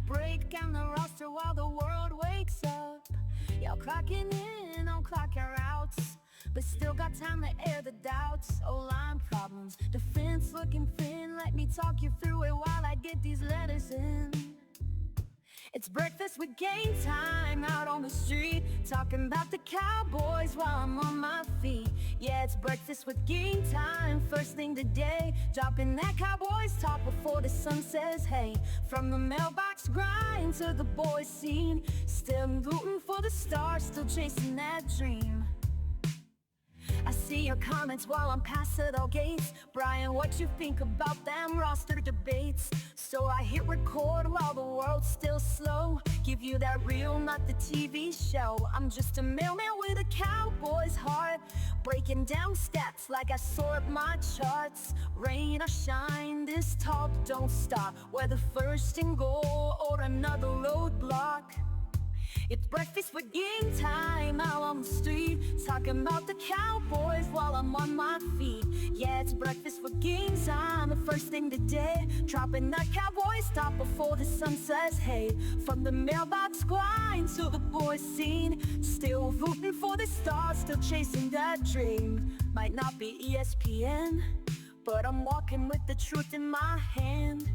break down the roster while the world wakes up. Y'all clocking in on clock outs, but still got time to air the doubts. O-line problems, defense looking thin. Let me talk you through it while I get these letters in. It's breakfast with game time out on the street, talking about the Cowboys while I'm on my feet. Yeah, it's breakfast with game time, first thing today, dropping that Cowboys talk before the sun says hey. From the mailbox grind to the boys scene, still rooting for the stars, still chasing that dream. I see your comments while I'm past the gates. Brian, what you think about them roster debates? So I hit record while the world's still slow. Give you that real, not the TV show. I'm just a mailman with a Cowboys heart, breaking down stats like I sort my charts. Rain or shine, this talk don't stop, whether first and goal or another roadblock. It's breakfast with game time out on the street, talking about the Cowboys while I'm on my feet. Yeah, it's breakfast with game time, the first thing today, dropping that Cowboys talk before the sun says hey. From the mailbox grind to the boys scene, still rooting for the stars, still chasing that dream. Might not be ESPN, but I'm walking with the truth in my hand.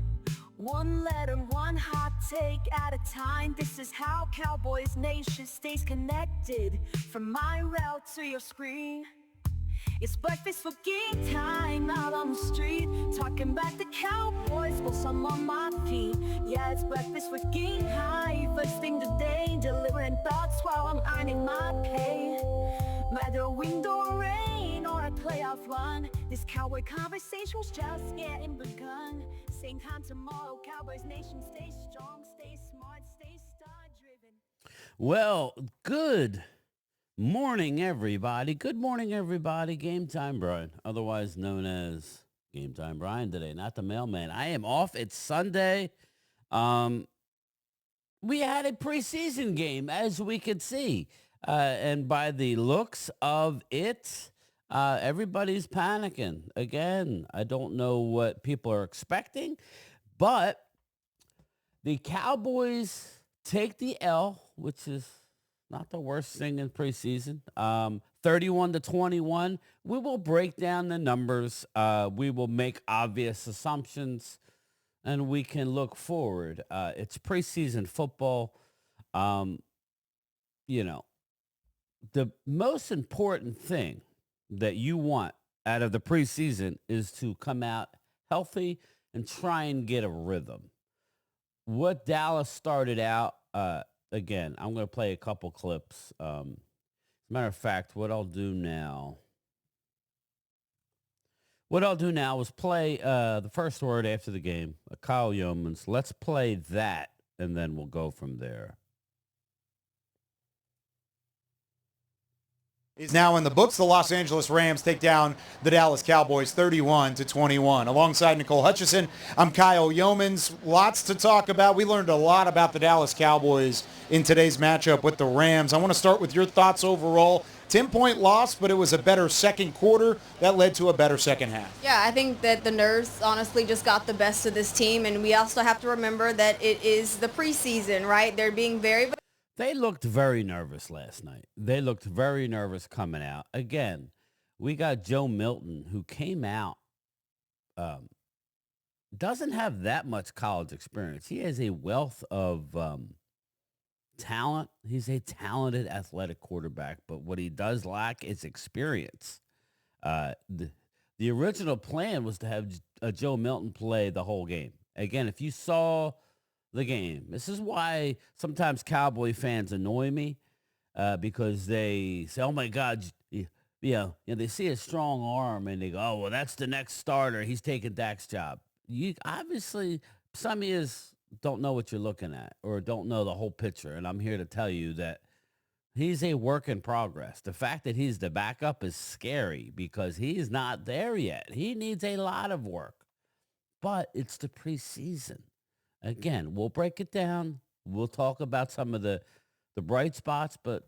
One letter, one hot take at a time. This is how Cowboys Nation stays connected, from my route to your screen. It's breakfast for game time out on the street, talking about the Cowboys while I'm on my feet. Yeah, it's breakfast with game high, first thing today, delivering thoughts while I'm earning my pay. Whether wind or rain or a playoff run, this Cowboy conversation's just getting begun. Same time tomorrow, Cowboys Nation, stay strong, stay smart, stay star-driven. Well, good morning, everybody. Good morning, everybody. Game time, Brian, otherwise known as Game Time Brian today, not the mailman. I am off. It's Sunday. Um, we had a preseason game, as we could see. And by the looks of it, everybody's panicking. Again, I don't know what people are expecting, but the Cowboys take the L, which is not the worst thing in preseason. 31-21. We will break down the numbers. We will make obvious assumptions, and we can look forward. It's preseason football. Um, you know, the most important thing that you want out of the preseason is to come out healthy and try and get a rhythm. What Dallas started out, again, I'm going to play a couple clips. As a matter of fact, what I'll do now is play the first word after the game, Kyle Yeomans. Let's play that, and then we'll go from there. Is now in the books. The Los Angeles Rams take down the Dallas Cowboys 31-21. Alongside Nicole Hutchison, I'm Kyle Yeomans. Lots to talk about. We learned a lot about the Dallas Cowboys in today's matchup with the Rams. I want to start with your thoughts overall. 10-point loss, but it was a better second quarter that led to a better second half. Yeah, I think that the nerves honestly just got the best of this team, and we also have to remember that it is the preseason, right? They're being very. They looked very nervous last night. They looked very nervous coming out. Again, we got Joe Milton, who came out, doesn't have that much college experience. He has a wealth of talent. He's a talented athletic quarterback, but what he does lack is experience. The original plan was to have Joe Milton play the whole game. Again, if you saw the game, this is why sometimes Cowboy fans annoy me, because they say, oh my God, they see a strong arm and they go, oh, well, that's the next starter. He's taking Dak's job. You obviously, some of you don't know what you're looking at or don't know the whole picture. And I'm here to tell you that he's a work in progress. The fact that he's the backup is scary because he's not there yet. He needs a lot of work, but it's the preseason. Again, we'll break it down. We'll talk about some of the bright spots, but,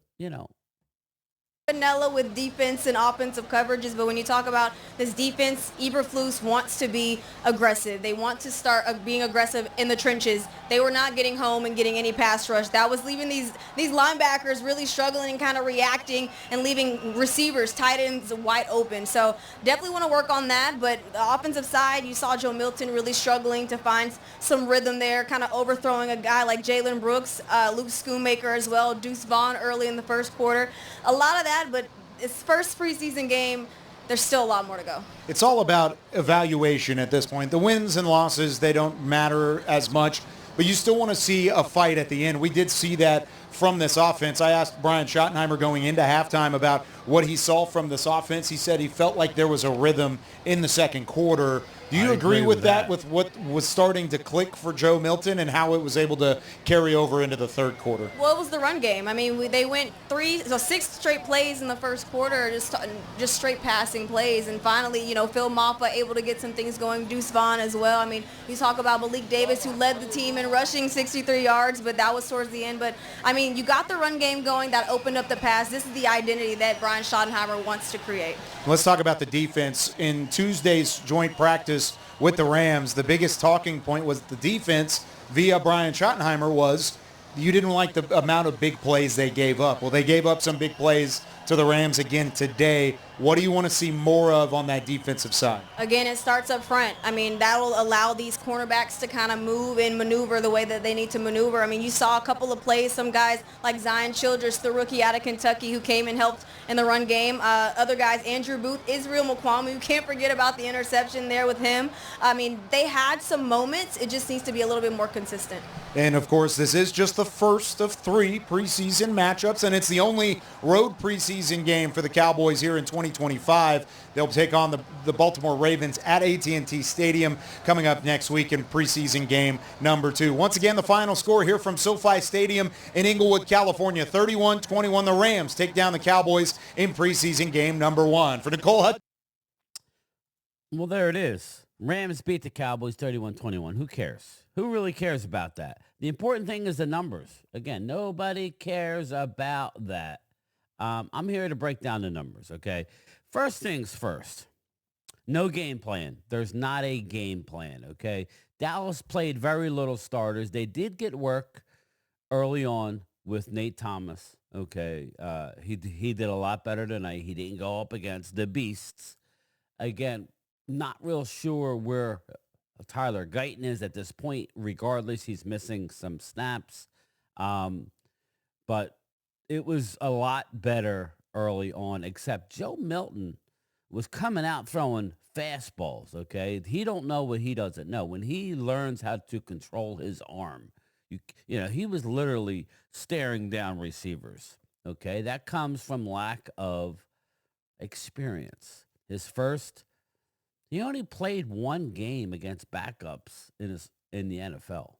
vanilla with defense and offensive coverages, but when you talk about this defense, Eberflus wants to be aggressive. They want to start being aggressive in the trenches. They were not getting home and getting any pass rush. That was leaving these linebackers really struggling and kind of reacting and leaving receivers, tight ends wide open. So definitely want to work on that. But the offensive side, you saw Joe Milton really struggling to find some rhythm there, kind of overthrowing a guy like Jalen Brooks, Luke Schoonmaker as well, Deuce Vaughn early in the first quarter. A lot of that, but it's first preseason game. There's still a lot more to go. It's all about evaluation at this point. The wins and losses, they don't matter as much, but you still want to see a fight at the end. We did see that from this offense. I asked Brian Schottenheimer going into halftime about what he saw from this offense. He said he felt like there was a rhythm in the second quarter. Do you agree with that, with what was starting to click for Joe Milton and how it was able to carry over into the third quarter? Well, it was the run game. I mean, they went 6 straight plays in the first quarter, just straight passing plays. And finally, Phil Maffa able to get some things going, Deuce Vaughn as well. I mean, you talk about Malik Davis, who led the team in rushing 63 yards, but that was towards the end. But, I mean, you got the run game going. That opened up the pass. This is the identity that Brian Schottenheimer wants to create. Let's talk about the defense. In Tuesday's joint practice with the Rams, the biggest talking point was the defense via Brian Schottenheimer was you didn't like the amount of big plays they gave up. Well, they gave up some big plays to the Rams again today. What do you want to see more of on that defensive side? Again, it starts up front. I mean, that will allow these cornerbacks to kind of move and maneuver the way that they need to maneuver. I mean, you saw a couple of plays, some guys like Zion Childress, the rookie out of Kentucky, who came and helped in the run game. Other guys, Andrew Booth, Israel Mukwame, you can't forget about the interception there with him. I mean, they had some moments. It just needs to be a little bit more consistent. And, of course, this is just the first of 3 preseason matchups, and it's the only road preseason game for the Cowboys here in 2025. They'll take on the Baltimore Ravens at AT&T Stadium coming up next week in preseason game number 2. Once again, the final score here from SoFi Stadium in Inglewood, California, 31-21. The Rams take down the Cowboys in preseason game number 1. For Nicole Hudson. Well, there it is. Rams beat the Cowboys 31-21. Who cares? Who really cares about that? The important thing is the numbers. Again, nobody cares about that. I'm here to break down the numbers, okay? First things first. No game plan. There's not a game plan, okay? Dallas played very little starters. They did get work early on with Nate Thomas, okay? He did a lot better tonight. He didn't go up against the Beasts. Again, not real sure where Tyler Guyton is at this point. Regardless, he's missing some snaps. But it was a lot better early on, except Joe Milton was coming out throwing fastballs, okay? He don't know what he doesn't know. When he learns how to control his arm, he was literally staring down receivers, okay? That comes from lack of experience. He only played one game against backups in the NFL.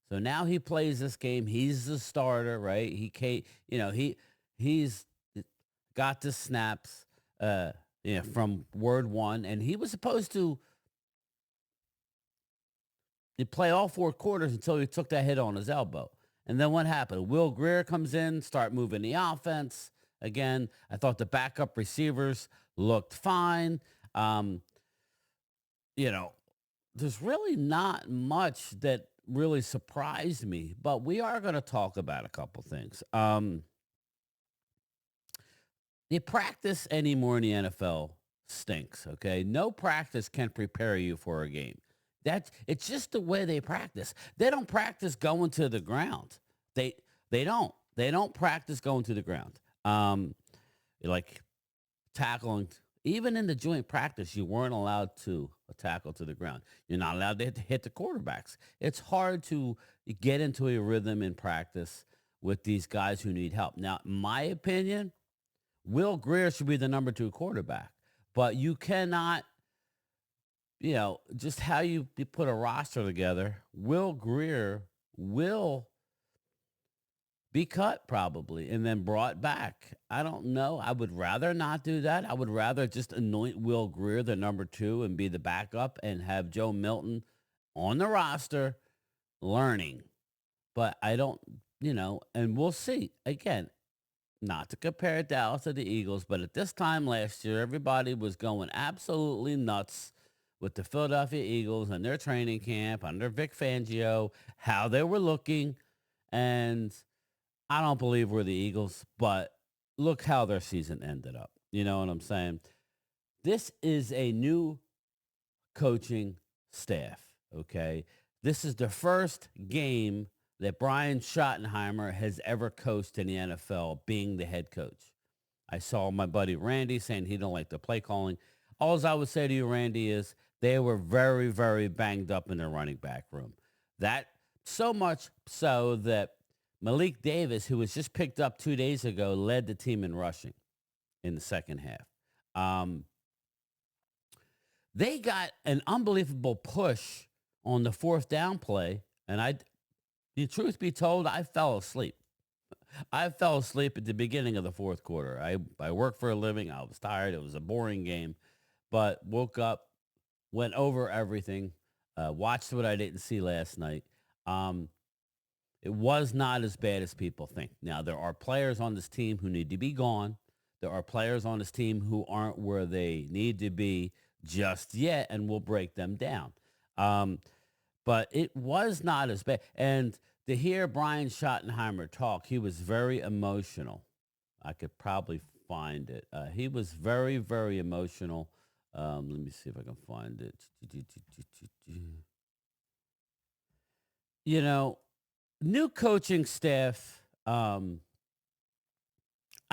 So now he plays this game. He's the starter, right? He's got the snaps from word one, and he was supposed to play all 4 quarters until he took that hit on his elbow. And then what happened? Will Grier comes in, start moving the offense. Again, I thought the backup receivers looked fine. There's really not much that really surprised me, but we are going to talk about a couple things. The practice anymore in the NFL stinks, okay? No practice can prepare you for a game. It's just the way they practice. They don't practice going to the ground. They don't. They don't practice going to the ground. Like tackling. Even in the joint practice, you weren't allowed to tackle to the ground. You're not allowed to hit the quarterbacks. It's hard to get into a rhythm in practice with these guys who need help. Now, in my opinion, Will Grier should be the number 2 quarterback. But you cannot, just how you put a roster together, Will Grier will be cut probably and then brought back. I don't know. I would rather not do that. I would rather just anoint Will Grier the number 2 and be the backup and have Joe Milton on the roster learning. But I don't, and we'll see. Again, not to compare Dallas to the Eagles, but at this time last year, everybody was going absolutely nuts with the Philadelphia Eagles and their training camp under Vic Fangio, how they were looking. And I don't believe we're the Eagles, but look how their season ended up. You know what I'm saying? This is a new coaching staff, okay? This is the first game that Brian Schottenheimer has ever coached in the NFL, being the head coach. I saw my buddy Randy saying he don't like the play calling. All I would say to you, Randy, is they were very, very banged up in their running back room. That so much so that Malik Davis, who was just picked up 2 days ago, led the team in rushing in the second half. They got an unbelievable push on the fourth down play, and the truth be told, I fell asleep. I fell asleep at the beginning of the fourth quarter. I work for a living. I was tired. It was a boring game, but woke up, went over everything, watched what I didn't see last night. It was not as bad as people think. Now, there are players on this team who need to be gone. There are players on this team who aren't where they need to be just yet, and we'll break them down. But it was not as bad. And to hear Brian Schottenheimer talk, he was very emotional. I could probably find it. He was very, very emotional. Let me see if I can find it. You know, new coaching staff. I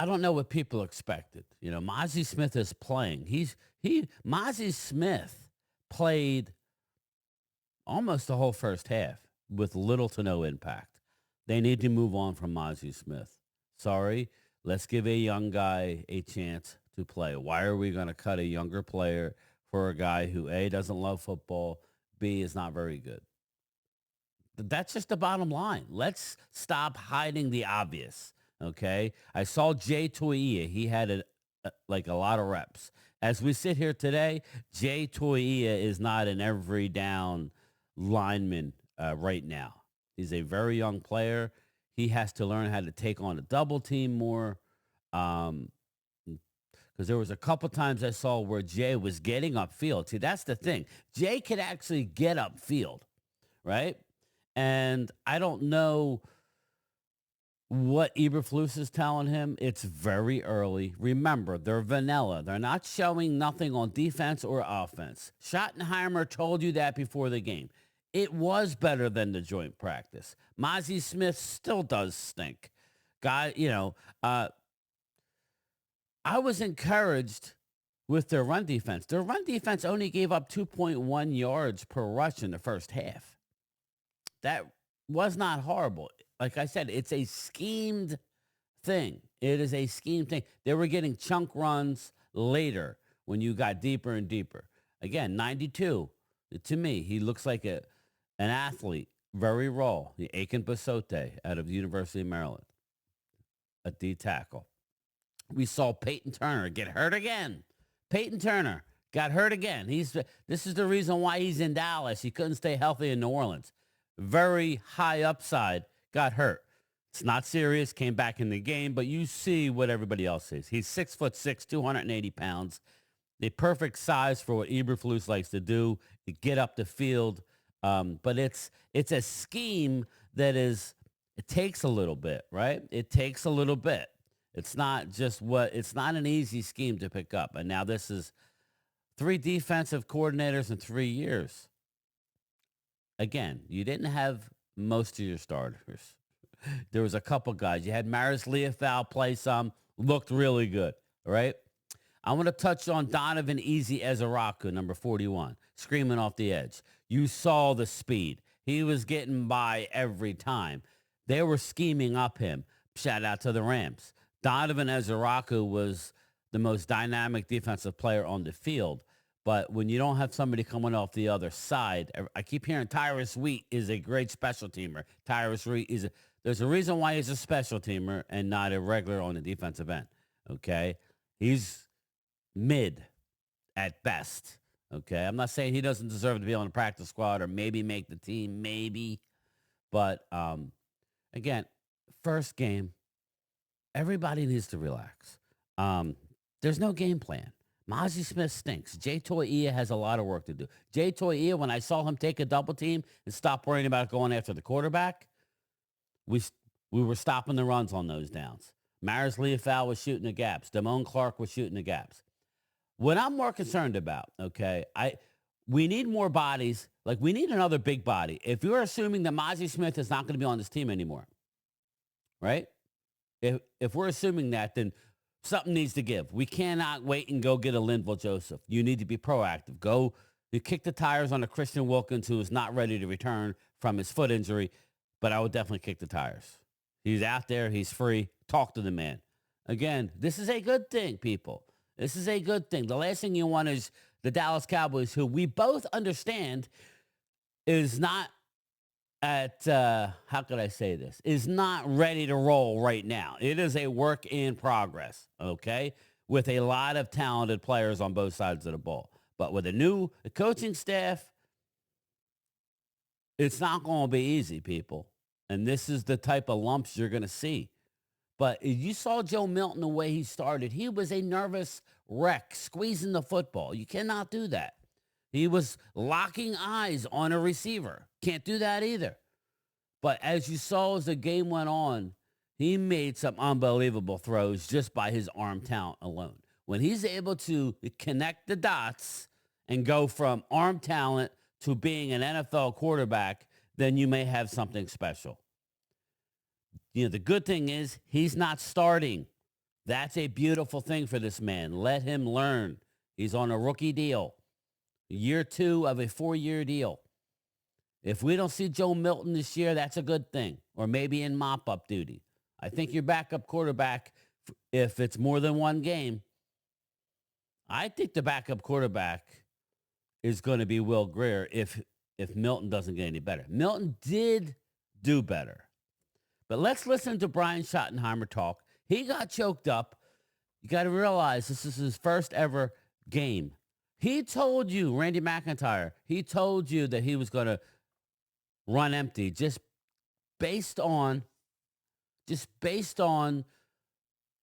don't know what people expected. You know, Mozzie Smith is playing. Mozzie Smith played almost the whole first half with little to no impact. They need to move on from Mozzie Smith. Sorry, let's give a young guy a chance to play. Why are we going to cut a younger player for a guy who A, doesn't love football, B, is not very good? That's just the bottom line. Let's stop hiding the obvious, okay? I saw Jay Toia. He had a lot of reps. As we sit here today, Jay Toia is not an every down lineman right now. He's a very young player. He has to learn how to take on a double team more. Because there was a couple times I saw where Jay was getting upfield. See, that's the thing. Jay could actually get upfield, right? And I don't know what Eberflus is telling him. It's very early. Remember, they're vanilla. They're not showing nothing on defense or offense. Schottenheimer told you that before the game. It was better than the joint practice. Mozzie Smith still does stink. I was encouraged with their run defense. Their run defense only gave up 2.1 yards per rush in the first half. That was not horrible. Like I said, it's a schemed thing. It is a schemed thing. They were getting chunk runs later when you got deeper and deeper. Again, 92. To me, he looks like an athlete, very raw. The Aiken Basote out of the University of Maryland, a D tackle. We saw Peyton Turner get hurt again. Peyton Turner got hurt again. This is the reason why he's in Dallas. He couldn't stay healthy in New Orleans. Very high upside, got hurt. It's not serious, came back in the game, but you see what everybody else sees. He's 6'6", 280 pounds. The perfect size for what Eberflus likes to do, to get up the field. But it's a scheme that it takes a little bit, right? It takes a little bit. It's not an easy scheme to pick up. And now this is 3 defensive coordinators in 3 years. Again, you didn't have most of your starters. There was a couple guys. You had Maris Leofau play some, looked really good, right? I want to touch on Donovan Easy Ezeraku, number 41, screaming off the edge. You saw the speed. He was getting by every time. They were scheming up him. Shout out to the Rams. Donovan Ezeraku was the most dynamic defensive player on the field. But when you don't have somebody coming off the other side, I keep hearing Tyrus Wheat is a great special teamer. Tyrus Wheat there's a reason why he's a special teamer and not a regular on the defensive end. Okay. He's mid at best. Okay. I'm not saying he doesn't deserve to be on the practice squad or maybe make the team, maybe. But again, first game, everybody needs to relax. There's no game plan. Mozzie Smith stinks. Jay Toia has a lot of work to do. Jay Toia, when I saw him take a double team and stop worrying about going after the quarterback, we were stopping the runs on those downs. Maris Leofau was shooting the gaps. Damone Clark was shooting the gaps. What I'm more concerned about, okay, we need more bodies. Like, we need another big body. If you're assuming that Mozzie Smith is not going to be on this team anymore, right? If we're assuming that, then something needs to give. We cannot wait and go get a Linval Joseph. You need to be proactive. Go, you kick the tires on a Christian Wilkins who is not ready to return from his foot injury, but I would definitely kick the tires. He's out there. He's free. Talk to the man. Again, this is a good thing, people. This is a good thing. The last thing you want is the Dallas Cowboys, who we both understand is not at, how could I say this, is not ready to roll right now. It is a work in progress, okay, with a lot of talented players on both sides of the ball. But with a new coaching staff, it's not going to be easy, people. And this is the type of lumps you're going to see. But you saw Joe Milton the way he started. He was a nervous wreck, squeezing the football. You cannot do that. He was locking eyes on a receiver. Can't do that either. But as you saw as the game went on, he made some unbelievable throws just by his arm talent alone. When he's able to connect the dots and go from arm talent to being an NFL quarterback, then you may have something special. You know, the good thing is he's not starting. That's a beautiful thing for this man. Let him learn. He's on a rookie deal. Year 2 of a 4-year deal. If we don't see Joe Milton this year, that's a good thing. Or maybe in mop-up duty. I think your backup quarterback, if it's more than one game, I think the backup quarterback is going to be Will Grier if Milton doesn't get any better. Milton did do better. But let's listen to Brian Schottenheimer talk. He got choked up. You got to realize this is his first ever game. He told you, Randy McIntyre, he told you that he was going to run empty just based on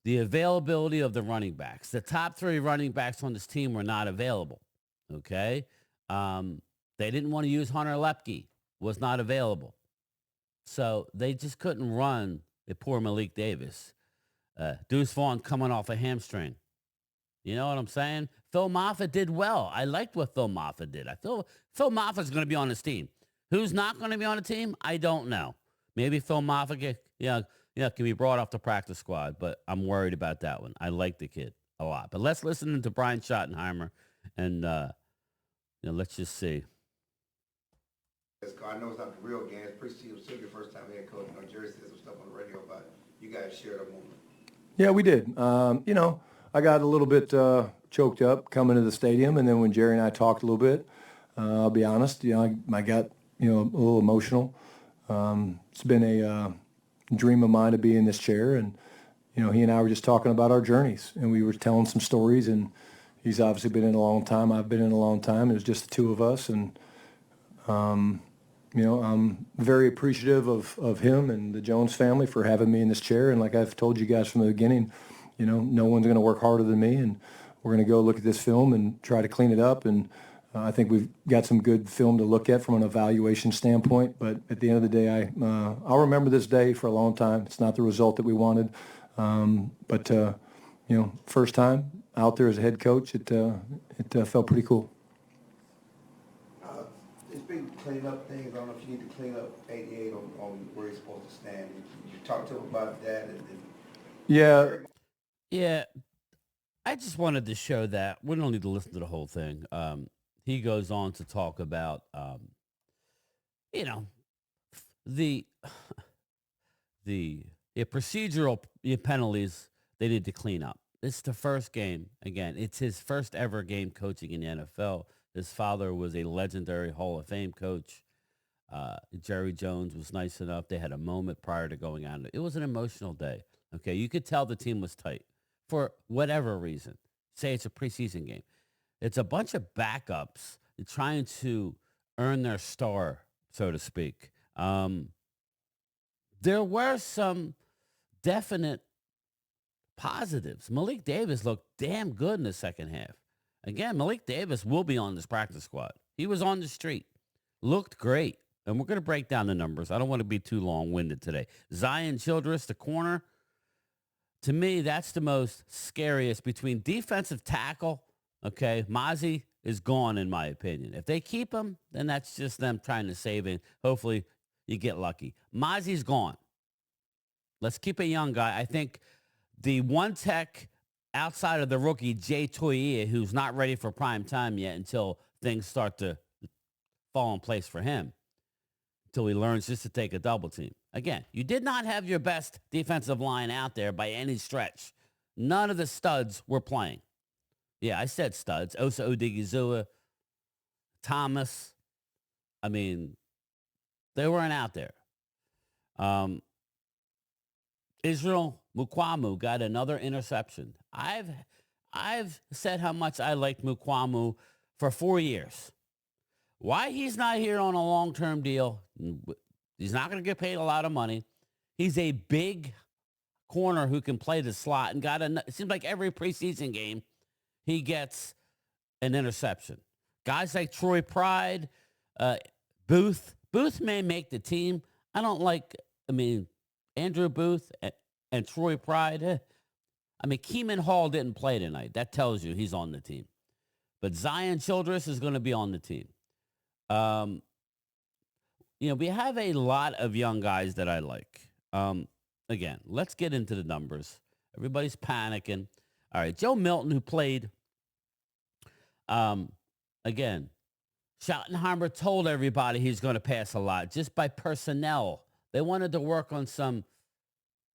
the availability of the running backs. The top 3 running backs on this team were not available. Okay? They didn't want to use Hunter Lepke. Was not available. So they just couldn't run the poor Malik Davis. Deuce Vaughn coming off a hamstring. You know what I'm saying? Phil Moffitt did well. I liked what Phil Moffitt did. I feel Phil Moffitt's going to be on this team. Who's not going to be on the team? I don't know. Maybe Phil Moffitt can be brought off the practice squad, but I'm worried about that one. I like the kid a lot. But let's listen to Brian Schottenheimer, and let's just see. I know it's not the real game. It's preseason, still your first time head coach. Jerry said some stuff on the radio about you guys shared a moment. Yeah, we did. I got a little bit choked up coming to the stadium, and then when Jerry and I talked a little bit, I'll be honest, I got a little emotional. It's been a dream of mine to be in this chair, and he and I were just talking about our journeys, and we were telling some stories. And he's obviously been in a long time. I've been in a long time. It was just the two of us, and I'm very appreciative of him and the Jones family for having me in this chair. And like I've told you guys from the beginning, no one's going to work harder than me, and we're going to go look at this film and try to clean it up. And I think we've got some good film to look at from an evaluation standpoint. But at the end of the day, I'll remember this day for a long time. It's not the result that we wanted, but first time out there as a head coach, it felt pretty cool. It's been cleaning up things. I don't know if you need to clean up 88 on where he's supposed to stand. You talked to him about that. Yeah. I just wanted to show that. We don't need to listen to the whole thing. He goes on to talk about, the procedural penalties they need to clean up. This is the first game. Again, it's his first ever game coaching in the NFL. His father was a legendary Hall of Fame coach. Jerry Jones was nice enough. They had a moment prior to going out. It was an emotional day. Okay, you could tell the team was tight for whatever reason. Say it's a preseason game. It's a bunch of backups trying to earn their star, so to speak. There were some definite positives. Malik Davis looked damn good in the second half. Again, Malik Davis will be on this practice squad. He was on the street. Looked great. And we're going to break down the numbers. I don't want to be too long-winded today. Zion Childress, the corner. To me, that's the most scariest between defensive tackle. Okay, Mozzie is gone, in my opinion. If they keep him, then that's just them trying to save him. Hopefully, you get lucky. Mozzie's gone. Let's keep a young guy. I think the one tech outside of the rookie, Jay Toye, who's not ready for prime time yet until things start to fall in place for him, until he learns just to take a double team. Again, you did not have your best defensive line out there by any stretch. None of the studs were playing. Yeah, I said studs. Osa Odigizua, Thomas. I mean, they weren't out there. Israel Mukwamu got another interception. I've said how much I liked Mukwamu for 4 years. Why he's not here on a long-term deal, he's not going to get paid a lot of money. He's a big corner who can play the slot and it seems like every preseason game he gets an interception. Guys like Troy Pride, Booth may make the team. Andrew Booth and Troy Pride. Keeman Hall didn't play tonight. That tells you he's on the team. But Zion Childress is going to be on the team. We have a lot of young guys that I like. Again, let's get into the numbers. Everybody's panicking. All right, Joe Milton, who played, again, Schottenheimer told everybody he's going to pass a lot just by personnel. They wanted to work on some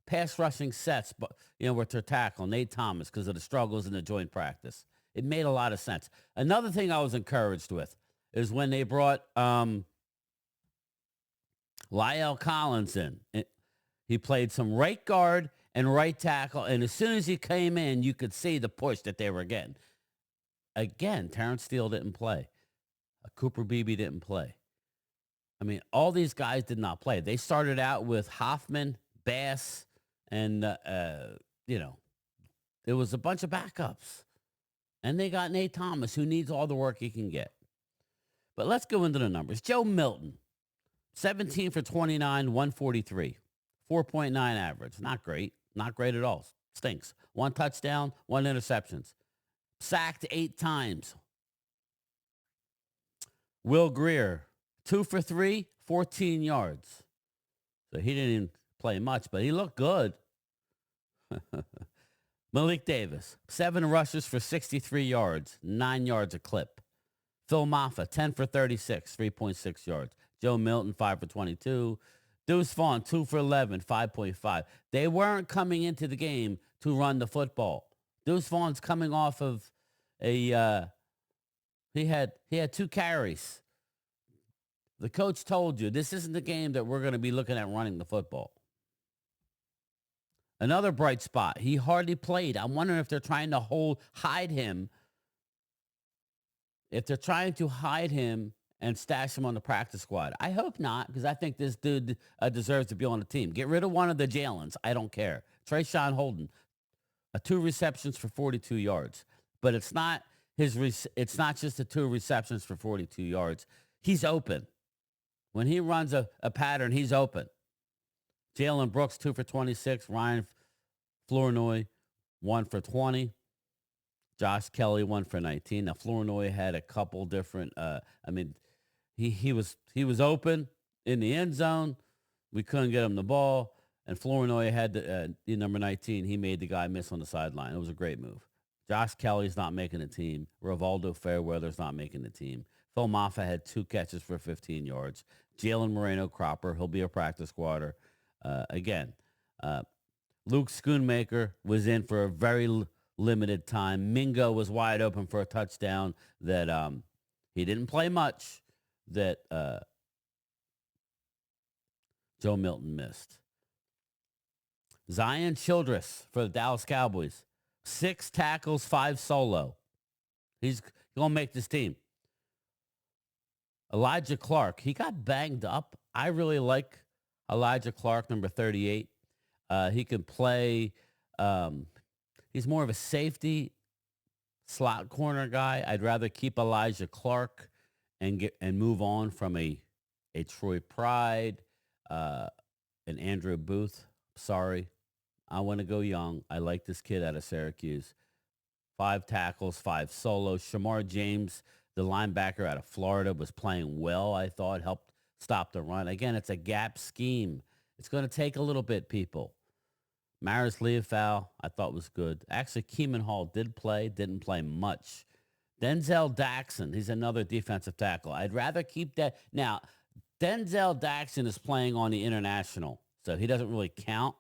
pass rushing sets, but with their tackle, Nate Thomas, because of the struggles in the joint practice. It made a lot of sense. Another thing I was encouraged with is when they brought Lyle Collins in. He played some right guard and right tackle, and as soon as he came in, you could see the push that they were getting. Again, Terrence Steele didn't play. Cooper Beebe didn't play. All these guys did not play. They started out with Hoffman, Bass, and, there was a bunch of backups. And they got Nate Thomas, who needs all the work he can get. But let's go into the numbers. Joe Milton, 17 for 29, 143. 4.9 average. Not great. Not great at all. Stinks. 1 touchdown, 1 interceptions. Sacked 8 times. Will Greer, 2 for 3, 14 yards. So he didn't even play much, but he looked good. Malik Davis, 7 rushes for 63 yards, 9 yards a clip. Phil Maffa, 10 for 36, 3.6 yards. Joe Milton, 5 for 22. Deuce Vaughn, 2 for 11, 5.5. They weren't coming into the game to run the football. Deuce Vaughn's coming off of he had 2 carries. The coach told you, this isn't the game that we're going to be looking at running the football. Another bright spot, he hardly played. I'm wondering if they're trying to hide him. If they're trying to hide him and stash him on the practice squad. I hope not, because I think this dude deserves to be on the team. Get rid of one of the Jalens. I don't care. Trayshawn Holden, 2 receptions for 42 yards. But it's not it's not just the 2 receptions for 42 yards. He's open. When he runs a pattern, he's open. Jalen Brooks, 2 for 26. Ryan Flournoy, 1 for 20. Josh Kelly, 1 for 19. Now, Flournoy had a couple different, he was open in the end zone. We couldn't get him the ball. And Flournoy had the number 19. He made the guy miss on the sideline. It was a great move. Josh Kelly's not making the team. Rivaldo Fairweather's not making the team. Phil Maffa had 2 catches for 15 yards. Jalen Moreno-Cropper, he'll be a practice squatter. Luke Schoonmaker was in for a very limited time. Mingo was wide open for a touchdown that he didn't play much, that Joe Milton missed. Zion Childress for the Dallas Cowboys. 6 tackles, 5 solo. He's going to make this team. Elijah Clark, he got banged up. I really like Elijah Clark, number 38. He can play He's more of a safety slot corner guy. I'd rather keep Elijah Clark and move on from a Troy Pride, an Andrew Booth. Sorry, I want to go young. I like this kid out of Syracuse. 5 tackles, 5 solos. Shamar James, the linebacker out of Florida, was playing well, I thought, helped stop the run. Again, it's a gap scheme. It's going to take a little bit, people. Maris Leofau, I thought was good. Actually, Keeman Hall didn't play much. Denzel Daxon, he's another defensive tackle. I'd rather keep that. Now, Denzel Daxon is playing on the international, so he doesn't really count.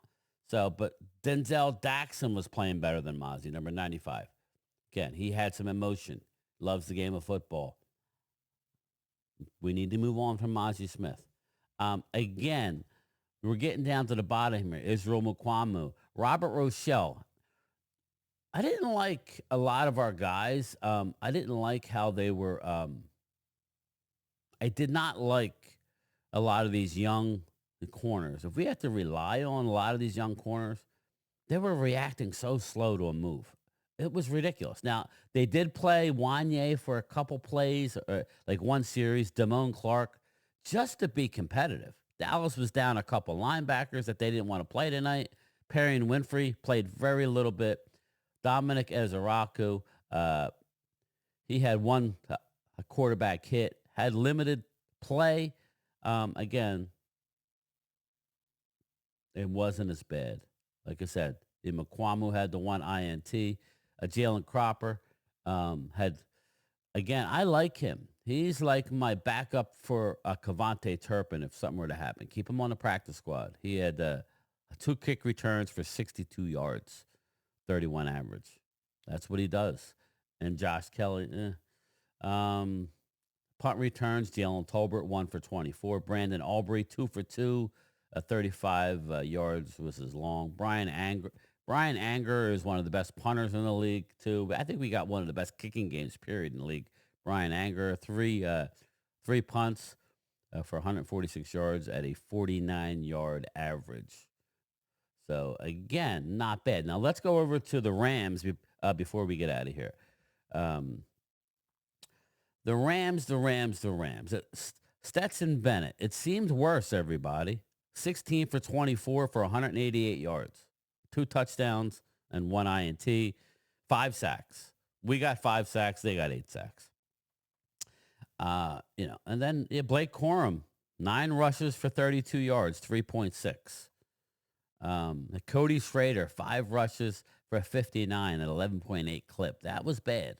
But Denzel Daxon was playing better than Mozzie, number 95. Again, he had some emotion, loves the game of football. We need to move on from Mozzie Smith. Again, we're getting down to the bottom here. Israel Mukwamu, Robert Rochelle. I didn't like a lot of our guys. I didn't like how they were. I did not like a lot of these young corners. If we have to rely on a lot of these young corners, they were reacting so slow to a move. It was ridiculous. Now, they did play Wanye for a couple plays, like one series, Damone Clark, just to be competitive. Dallas was down a couple linebackers that they didn't want to play tonight. Perry and Winfrey played very little bit. Dominic Ezeraku, he had one a quarterback hit, had limited play. Again, it wasn't as bad. Like I said, Mukwamu had the one INT. Jalen Cropper had, again, I like him. He's like my backup for Cavante Turpin if something were to happen. Keep him on the practice squad. He had 2 kick returns for 62 yards, 31 average. That's what he does. And Josh Kelly, punt returns, Jalen Tolbert, 1 for 24. Brandon Aubrey, 2 for 2, 35 yards was his long. Brian Anger is one of the best punters in the league, too. I think we got one of the best kicking games, period, in the league. Brian Anger, three punts for 146 yards at a 49-yard average. So, again, not bad. Now, let's go over to the Rams before we get out of here. The Rams. Stetson Bennett. It seemed worse, everybody. 16 for 24 for 188 yards. 2 touchdowns and 1 INT. 5 sacks. We got 5 sacks. They got 8 sacks. And then Blake Corum, 9 rushes for 32 yards, 3.6. Cody Schrader, 5 rushes for 59 at 11.8 clip. That was bad.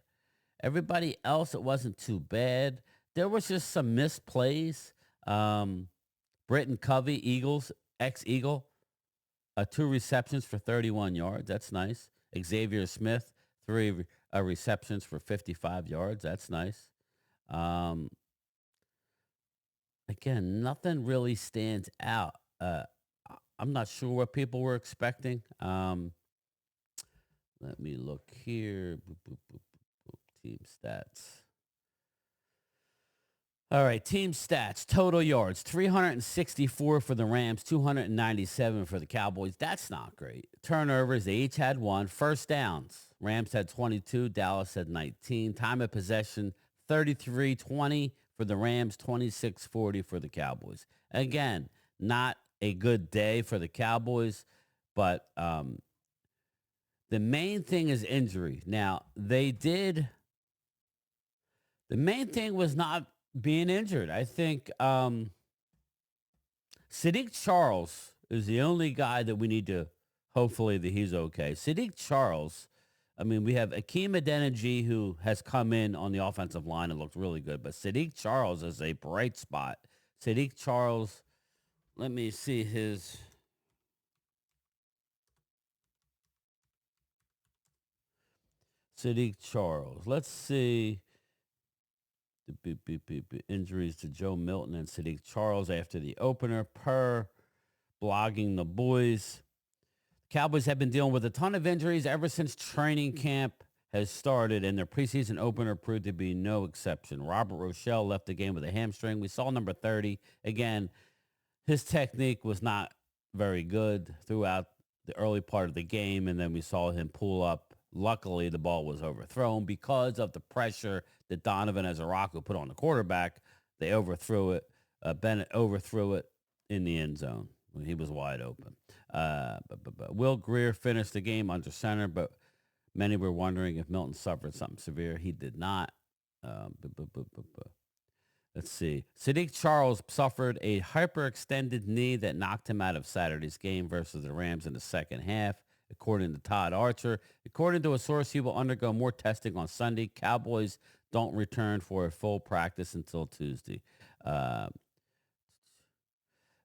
Everybody else, it wasn't too bad. There was just some missed plays. Britton Covey, ex-Eagle, 2 receptions for 31 yards. That's nice. Xavier Smith, 3 receptions for 55 yards. That's nice. Again, nothing really stands out. I'm not sure what people were expecting. Let me look here. Boop, boop, boop, boop, boop. Team stats. All right, team stats. Total yards, 364 for the Rams, 297 for the Cowboys. That's not great. Turnovers, they each had 1. First downs, Rams had 22, Dallas had 19. Time of possession, 33-20 for the Rams, 26-40 for the Cowboys. Again, not a good day for the Cowboys, but the main thing is injury. Now, the main thing was not being injured. I think Sadiq Charles is the only guy that we need to, hopefully that he's okay. Sadiq Charles, I mean, we have Akeem Adeniji who has come in on the offensive line and looked really good, but Sadiq Charles is a bright spot. Sadiq Charles, let me see his... Sadiq Charles. Let's see the injuries to Joe Milton and Sadiq Charles after the opener per blogging the boys. Cowboys have been dealing with a ton of injuries ever since training camp has started, and their preseason opener proved to be no exception. Robert Rochelle left the game with a hamstring. We saw number 30. Again, his technique was not very good throughout the early part of the game, and then we saw him pull up. Luckily, the ball was overthrown because of the pressure that Donovan Ezaraku put on the quarterback. They overthrew it. Bennett overthrew it in the end zone when he was wide open. But Will Greer finished the game under center, but many were wondering if Milton suffered something severe. He did not. Let's see. Sadiq Charles suffered a hyperextended knee that knocked him out of Saturday's game versus the Rams in the second half, according to Todd Archer. According to a source, he will undergo more testing on Sunday. Cowboys don't return for a full practice until Tuesday.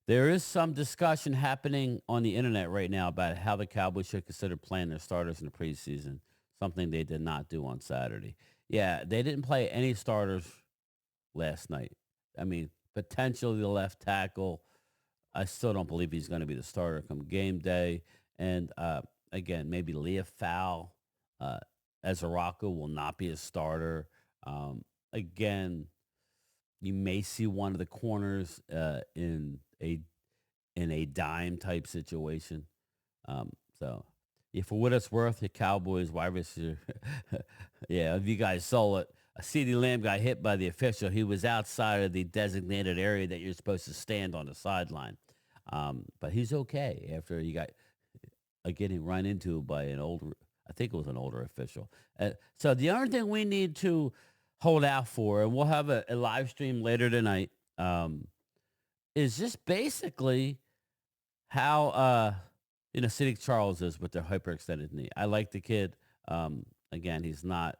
There is some discussion happening on the internet right now about how the Cowboys should consider playing their starters in the preseason, something they did not do on Saturday. Yeah, they didn't play any starters last night. I mean, potentially the left tackle. I still don't believe he's going to be the starter come game day. And again, maybe Leah Fowl, Ezaraku will not be a starter. Again, you may see one of the corners in a dime type situation. So, yeah, for what it's worth, the Cowboys wide receiver, yeah, if you guys saw it, CeeDee Lamb got hit by the official. He was outside of the designated area that you're supposed to stand on the sideline. But he's okay after he got getting run into by an older, I think it was an older official. So the only thing we need to hold out for, and we'll have a live stream later tonight, is just basically how, Sadiq Charles is with their hyperextended knee. I like the kid. Again, he's not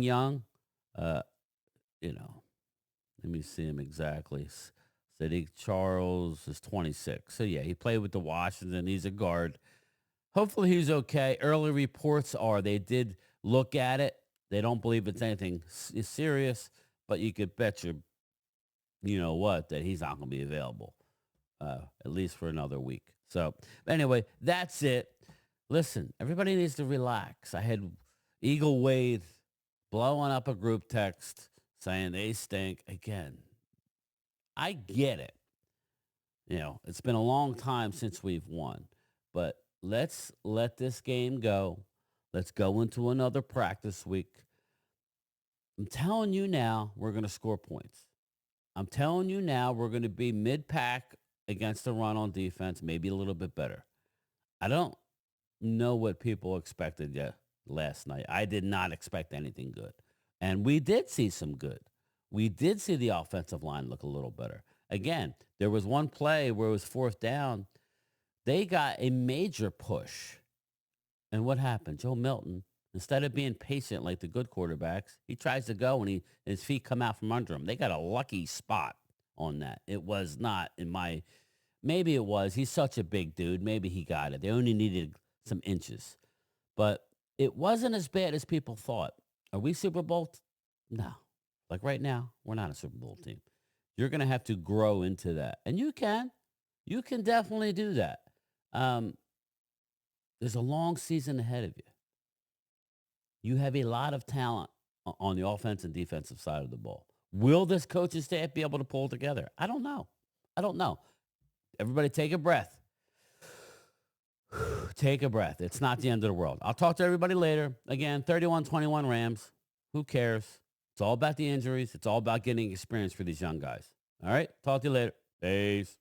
young. Let me see him exactly. Sadiq Charles is 26. So yeah, he played with the Washington. He's a guard. Hopefully he's okay. Early reports are they did look at it. They don't believe it's anything serious, but you could bet that he's not going to be available, at least for another week. So anyway, that's it. Listen, everybody needs to relax. I had Eagle Wade blowing up a group text saying they stink again. I get it. It's been a long time since we've won, but let's let this game go. Let's go into another practice week. I'm telling you now, we're going to score points. I'm telling you now, we're going to be mid-pack against the run on defense, maybe a little bit better. I don't know what people expected yet last night. I did not expect anything good. And we did see some good. We did see the offensive line look a little better. Again, there was one play where it was fourth down. They got a major push. And what happened? Joe Milton, instead of being patient like the good quarterbacks, he tries to go and his feet come out from under him. They got a lucky spot on that. It was not maybe it was. He's such a big dude. Maybe he got it. They only needed some inches. But it wasn't as bad as people thought. Are we Super Bowl? No. Like right now, we're not a Super Bowl team. You're going to have to grow into that. And you can. You can definitely do that. There's a long season ahead of you. You have a lot of talent on the offense and defensive side of the ball. Will this coaching staff be able to pull together? I don't know. Everybody take a breath. Take a breath. It's not the end of the world. I'll talk to everybody later. Again, 31-21 Rams. Who cares? It's all about the injuries. It's all about getting experience for these young guys. All right? Talk to you later. Peace.